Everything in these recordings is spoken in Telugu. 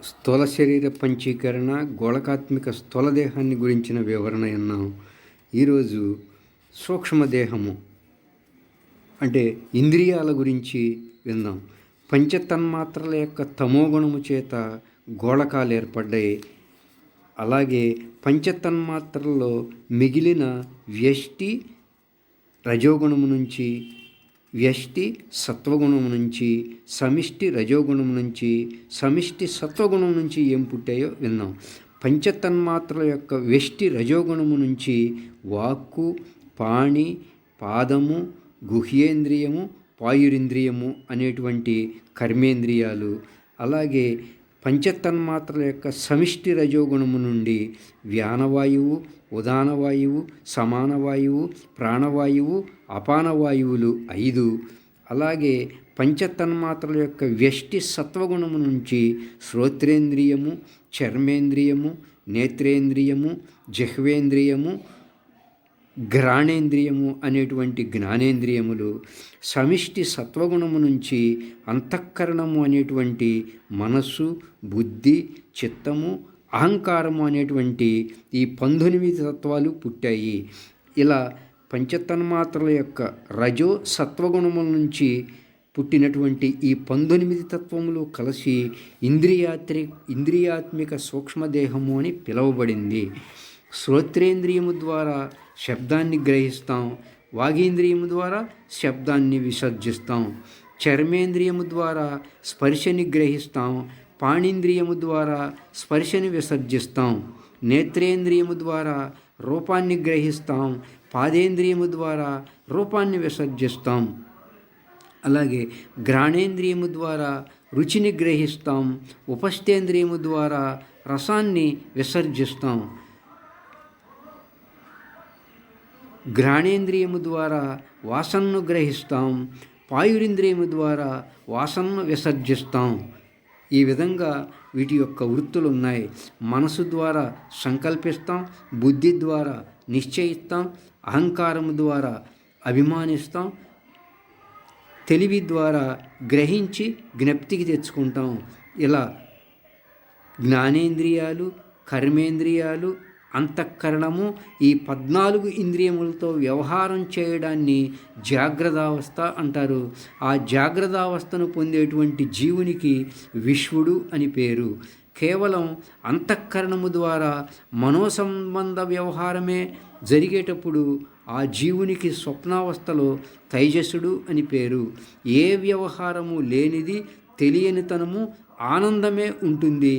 స్థూల శరీర పంచీకరణ, గోళకాత్మిక స్థూల దేహాన్ని గురించిన వివరణ విన్నాం. ఈరోజు సూక్ష్మదేహము అంటే ఇంద్రియాల గురించి విందాం. పంచతన్మాత్రల యొక్క తమోగుణము చేత గోళకాలు ఏర్పడ్డాయి. అలాగే పంచతన్మాత్రల్లో మిగిలిన వ్యష్టి రజోగుణము నుంచి, వ్యష్టి సత్వగుణం నుంచి, సమిష్టి రజోగుణం నుంచి, సమిష్టి సత్వగుణం నుంచి ఏం పుట్టాయో విన్నాం. పంచతన్మాత్రల యొక్క వ్యష్టి రజోగుణము నుంచి వాక్కు, పాణి, పాదము, గుహ్యేంద్రియము, పాయురింద్రియము అనేటువంటి కర్మేంద్రియాలు, అలాగే పంచతన్మాత్రల యొక్క సమిష్టి రజోగుణము నుండి వ్యానవాయువు, ఉదానవాయువు, సమానవాయువు, ప్రాణవాయువు, అపానవాయువులు 5. అలాగే పంచతన్మాత్రల యొక్క వ్యష్టి సత్వగుణము నుంచి శ్రోత్రేంద్రియము, చర్మేంద్రియము, నేత్రేంద్రియము, జిహ్వేంద్రియము, ఘ్రాణేంద్రియము అనేటువంటి జ్ఞానేంద్రియములు, సమిష్టి సత్వగుణము నుంచి అంతఃకరణము అనేటువంటి మనస్సు, బుద్ధి, చిత్తము, అహంకారము అనేటువంటి ఈ 19 తత్వాలు పుట్టాయి. ఇలా పంచతన్మాత్రల యొక్క రజో సత్వగుణముల నుంచి పుట్టినటువంటి ఈ 19 తత్వములు కలిసి ఇంద్రియాత్మిక సూక్ష్మదేహము అని పిలువబడింది. శ్రోత్రేంద్రియము ద్వారా శబ్దాన్ని గ్రహిస్తాం, వాగేంద్రియము ద్వారా శబ్దాన్ని విసర్జిస్తాం, చర్మేంద్రియము ద్వారా స్పర్శని గ్రహిస్తాం, పాణింద్రియము ద్వారా స్పర్శని విసర్జిస్తాం, నేత్రేంద్రియము ద్వారా రూపాన్ని గ్రహిస్తాం, పాదేంద్రియము ద్వారా రూపాన్ని విసర్జిస్తాం, అలాగే ఘ్రాణేంద్రియము ద్వారా రుచిని గ్రహిస్తాం, ఉపస్థేంద్రియము ద్వారా రసాన్ని విసర్జిస్తాం, ఘ్రాణేంద్రియము ద్వారా వాసనను గ్రహిస్తాం, పాయురింద్రియము ద్వారా వాసనను విసర్జిస్తాం. ఈ విధంగా వీటి యొక్క వృత్తులు ఉన్నాయి. మనసు ద్వారా సంకల్పిస్తాం, బుద్ధి ద్వారా నిశ్చయిస్తాం, అహంకారము ద్వారా అభిమానిస్తాం, తెలివి ద్వారా గ్రహించి జ్ఞప్తికి తెచ్చుకుంటాం. ఇలా జ్ఞానేంద్రియాలు, కర్మేంద్రియాలు, అంతఃకరణము ఈ 14 ఇంద్రియములతో వ్యవహారం చేయడాన్ని జాగ్రత్తావస్థ అంటారు. ఆ జాగ్రత్తావస్థను పొందేటువంటి జీవునికి విశ్వడు అని పేరు. కేవలం అంతఃకరణము ద్వారా మనోసంబంధ వ్యవహారమే జరిగేటప్పుడు ఆ జీవునికి స్వప్నావస్థలో తైజసుడు అని పేరు. ఏ వ్యవహారము లేనిది, తెలియనితనము, ఆనందమే ఉంటుంది.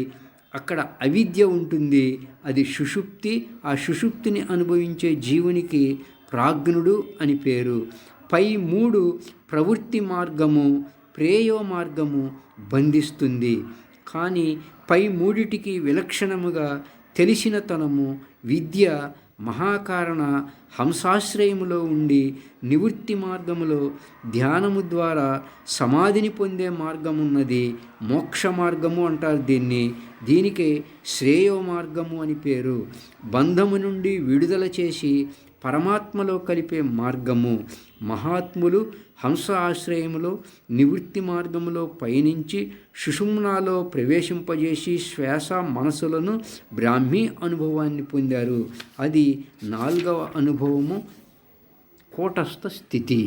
అక్కడ అవిద్య ఉంటుంది, అది సుషుప్తి. ఆ సుషుప్తిని అనుభవించే జీవునికి ప్రాజ్ఞుడు అని పేరు. పై 3 ప్రవృత్తి మార్గము, ప్రేయో మార్గము బంధిస్తుంది. కానీ పై 3టికి విలక్షణముగా తెలిసినతనము, విద్య, మహాకారణ హంసాశ్రయములో ఉండి నివృత్తి మార్గములో ధ్యానము ద్వారా సమాధిని పొందే మార్గమున్నది. మోక్ష మార్గము అంటారు దీన్ని. దీనికే శ్రేయో మార్గము అని పేరు. బంధము నుండి విడుదల చేసి పరమాత్మలో కలిపే మార్గము. మహాత్ములు హంస ఆశ్రయములో నివృత్తి మార్గములో పయనించి సుషుమ్నాలో ప్రవేశింపజేసి శ్వాస మనసులను బ్రాహ్మీ అనుభవాన్ని పొందారు. అది 4వ అనుభవము, కూటస్థ స్థితి.